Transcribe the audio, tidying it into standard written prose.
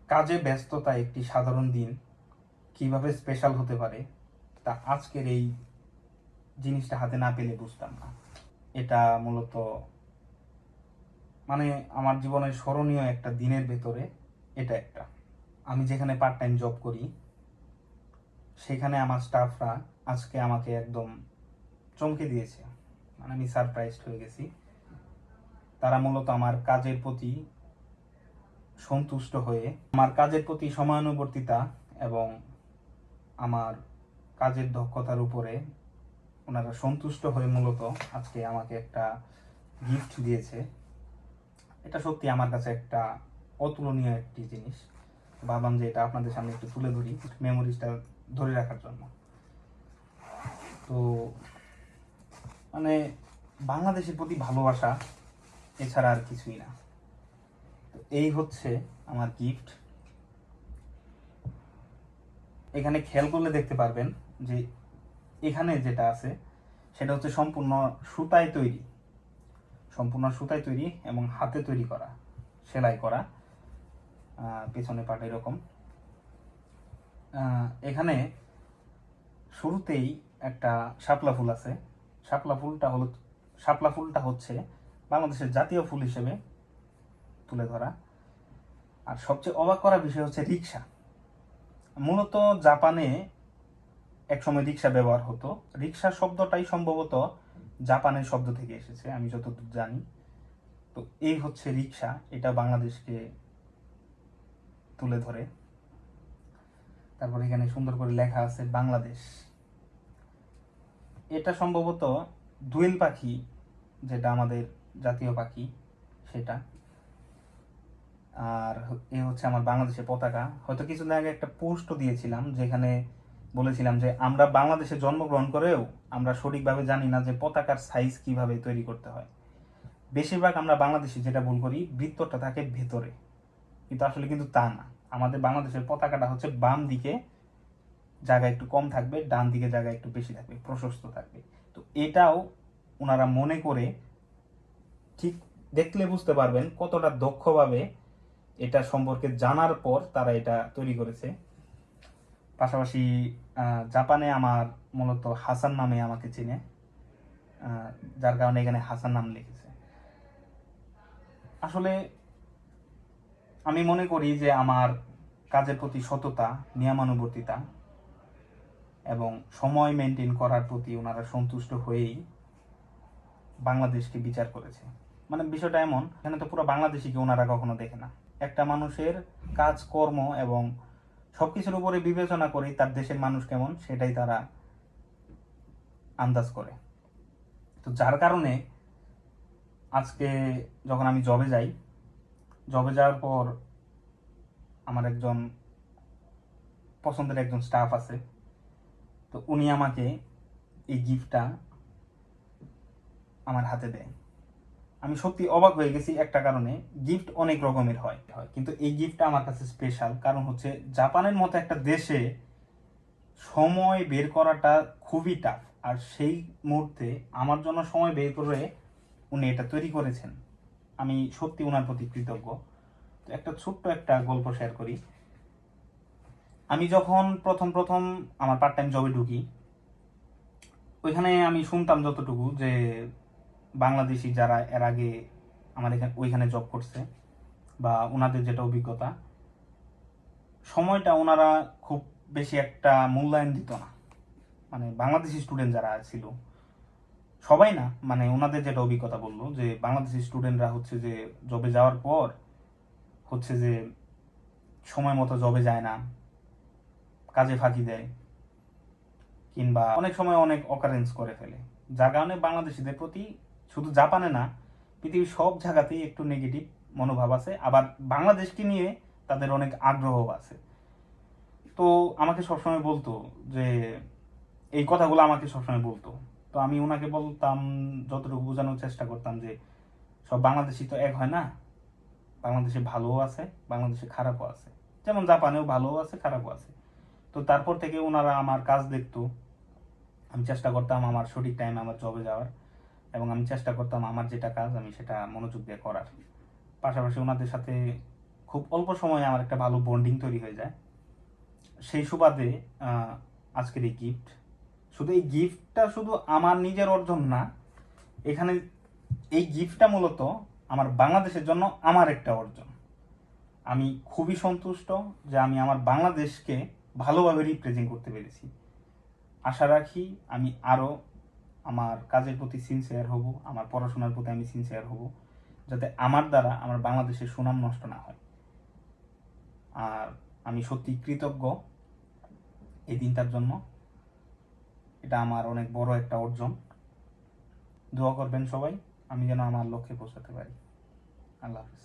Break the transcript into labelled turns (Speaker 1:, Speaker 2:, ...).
Speaker 1: কাজে ব্যস্ততা একটি সাধারণ দিন কিভাবে স্পেশাল হতে পারে তা আজকের এই জিনিসটা হাতে না পেলে বুঝতাম না। এটা মূলত মানে আমার জীবনের স্মরণীয় একটা দিনের ভেতরে এটা একটা। আমি যেখানে পার্ট টাইম জব করি সেখানে আমার স্টাফরা আজকে আমাকে একদম চমকে দিয়েছে, মানে আমি সারপ্রাইজড হয়ে গেছি। তারা মূলত আমার কাজের প্রতি সন্তুষ্ট হয়ে আমার কাজের প্রতি সময়ানুবর্তিতা এবং আমার কাজের দক্ষতার উপরে ওনারা সন্তুষ্ট হয়ে মূলত আজকে আমাকে একটা গিফট দিয়েছে। এটা সত্যি আমার কাছে একটা অতুলনীয় একটি জিনিস। ভাবলাম যে এটা আপনাদের সামনে একটু তুলে ধরি, মেমোরিজটা ধরে রাখার জন্য। তো মানে বাংলাদেশের প্রতি ভালোবাসা এছাড়া আর কিছুই না। তো এই হচ্ছে আমার গিফট। এখানে খেয়াল করলে দেখতে পারবেন যে এখানে যেটা আছে সেটা হচ্ছে সম্পূর্ণ সুতায় তৈরি, এবং হাতে তৈরি করা, সেলাই করা। পেছনে পাট এরকম। এখানে শুরুতেই একটা শাপলা ফুল আছে। শাপলা ফুলটা হচ্ছে বাংলাদেশের জাতীয় ফুল হিসেবে তুলে ধরা। আর সবচেয়ে অবাক করা বিষয় হচ্ছে রিক্সা। মূলত জাপানে একসময় রিক্সা ব্যবহার হতো। রিক্সা শব্দটাই সম্ভবত জাপানের শব্দ থেকে এসেছে আমি যতদূর জানি। তো এই হচ্ছে রিক্সা, এটা বাংলাদেশকে তুলে ধরে। তারপর এখানে সুন্দর করে লেখা আছে বাংলাদেশ। এটা সম্ভবত দোয়েল পাখি, যেটা আমাদের জাতীয় পাখি সেটা। আর এ হচ্ছে আমার বাংলাদেশের পতাকা। হয়তো কিছুদিন আগে একটা পোস্টও দিয়েছিলাম যেখানে বলেছিলাম যে আমরা বাংলাদেশে জন্মগ্রহণ করেও আমরা সঠিকভাবে জানি না যে পতাকার সাইজ কিভাবে তৈরি করতে হয়। বেশিরভাগ আমরা বাংলাদেশে যেটা ভুল করি, বৃত্তটা থাকে ভেতরে, কিন্তু আসলে কিন্তু তা না। আমাদের বাংলাদেশের পতাকাটা হচ্ছে বাম দিকে জায়গা একটু কম থাকবে, ডান দিকে জায়গা একটু বেশি থাকবে, প্রশস্ত থাকবে। তো এটাও ওনারা মনে করে, ঠিক দেখলে বুঝতে পারবেন কতটা দক্ষভাবে এটা সম্পর্কে জানার পর তারা এটা তৈরি করেছে। পাশাপাশি জাপানে আমার মূলত হাসান নামে আমাকে চিনে, যার কারণে এখানে হাসান নাম লিখেছে। আসলে আমি মনে করি যে আমার কাজের প্রতি সততা, নিয়মানুবর্তিতা এবং সময় মেনটেন করার প্রতি ওনারা সন্তুষ্ট হয়েই বাংলাদেশকে বিচার করেছে। মানে বিষয়টা এমন, এখানে তো পুরো বাংলাদেশিকে ওনারা কখনো দেখে না। একটা মানুষের কাজকর্ম এবং সবকিছুর উপরে বিবেচনা করে তার দেশের মানুষ কেমন সেটাই তারা আন্দাজ করে। তো যার কারণে আজকে যখন আমি জবে যাওয়ার পর আমার একজন পছন্দের একজন স্টাফ আছে, তো উনি আমাকে এই গিফটটা আমার হাতে দেয়। আমি সত্যি অবাক হয়ে গেছি একটা কারণে। গিফট অনেক রকমের হয়, কিন্তু এই গিফটটা আমার কাছে স্পেশাল। কারণ হচ্ছে জাপানের মতো একটা দেশে সময় বের করাটা খুবই টাফ, আর সেই মুহূর্তে আমার জন্য সময় বের করে উনি এটা তৈরি করেছেন। আমি সত্যি ওনার প্রতি কৃতজ্ঞ। তো একটা ছোট্ট একটা গল্প শেয়ার করি। আমি যখন প্রথম প্রথম আমার পার্ট টাইম জবে ঢুকি, ওইখানে আমি শুনতাম যতটুকু যে বাংলাদেশি যারা এর আগে আমার ওইখানে জব করছে বা ওনাদের যেটা অভিজ্ঞতা, সময়টা ওনারা খুব বেশি একটা মূল্যায়ন দিত না। মানে বাংলাদেশি স্টুডেন্ট যারা ছিল, সবাই না, মানে ওনাদের যেটা অভিজ্ঞতা বললো যে বাংলাদেশি স্টুডেন্টরা হচ্ছে যে জবে যাওয়ার পর হচ্ছে যে সময় মতো জবে যায় না, কাজে ফাঁকি দেয়, কিংবা অনেক সময় অনেক অকারেন্স করে ফেলে। যার কারণে বাংলাদেশিদের প্রতি শুধু জাপানে না, পৃথিবীর সব জায়গাতেই একটু নেগেটিভ মনোভাব আছে। আবার বাংলাদেশকে নিয়ে তাদের অনেক আগ্রহ আছে। তো আমাকে সবসময় বলতো যে এই কথাগুলো আমাকে সবসময় বলতো। তো আমি ওনাকে বলতাম, যতটুকু বোঝানোর চেষ্টা করতাম যে সব বাংলাদেশি তো এক হয় না, বাংলাদেশে ভালোও আছে, বাংলাদেশে খারাপও আছে, যেমন জাপানেও ভালোও আছে, খারাপও আছে। তো তারপর থেকে ওনারা আমার কাজ দেখতো। আমি চেষ্টা করতাম আমার সঠিক টাইমে আমার জবে যাওয়ার, এবং আমি চেষ্টা করতাম আমার যেটা কাজ আমি সেটা মনোযোগ দিয়ে করার। পাশাপাশি ওনাদের সাথে খুব অল্প সময়ে আমার একটা ভালো বন্ডিং তৈরি হয়ে যায়। সেই সুবাদে আজকের এই গিফট, শুধু এই গিফটটা শুধু আমার নিজের অর্জন না, এখানে এই গিফটটা মূলত আমার বাংলাদেশের জন্য আমার একটা অর্জন। আমি খুবই সন্তুষ্ট যে আমি আমার বাংলাদেশকে ভালোভাবে রিপ্রেজেন্ট করতে পেরেছি। আশা রাখি আমি আরও আমার কাজের প্রতি সিনসিয়ার হব, আমার পড়াশোনার প্রতি আমি সিনসিয়ার হব, যাতে আমার দ্বারা আমার বাংলাদেশের সুনাম নষ্ট না হয়। আর আমি সত্যি কৃতজ্ঞ এই দিনটার জন্য। এটা আমার অনেক বড় একটা অর্জন। দোয়া করবেন সবাই আমি যেন আমার লক্ষ্যে পৌঁছাতে পারি। আল্লাহ হাফিজ।